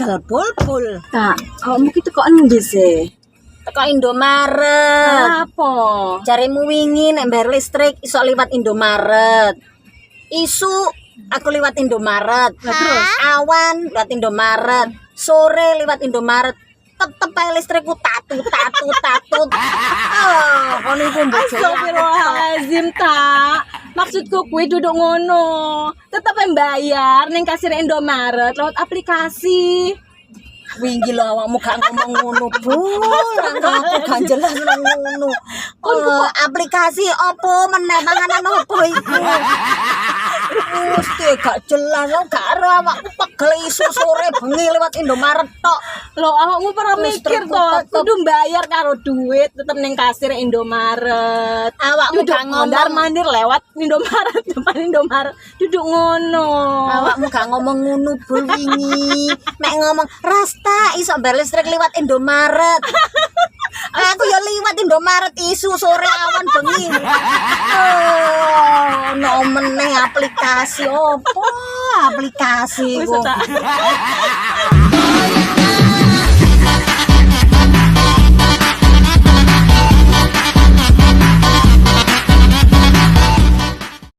Gal bulbul. Tak, kamu gitu kok endi sih? Teko Indomaret. Apa? Jarimu wingi nek bayar listrik iso liwat Indomaret. Isu aku liwat Indomaret. Lah terus? Awan liwat Indomaret. Sore liwat Indomaret. Tetep ae listrikku tatut. Oh, kono iku mbok Astagfirullahalazim, tak. Maksudku kuwi duduk ngono. Tetep bayar ning kasir Indomaret lewat aplikasi. wingi lho awakmu gak ngomong ngono, Bu. Aku gak jelas ngono. Aplikasi opo meneh panganan opo iku? Mesti gak jelas gak ero awakku pegel isu sore bengi lewat Indomaret tok. Loh, awakmu pernah mikir toh, kudu bayar karo duit tetep ning kasir Indomaret. Awakmu Duduk gak ngomong mondar-mandir lewat Indomaret, depan Indomaret. Duduk ngono. Awakmu gak ngomong ngono Bu wingi. Mek ngomong Rasta iso bayar listrik liwat Indomaret. Aku ya liwat Indomaret isu sore awan bengi. Oh, no meneh aplikasi opo? Aplikasi Wis kok. tak.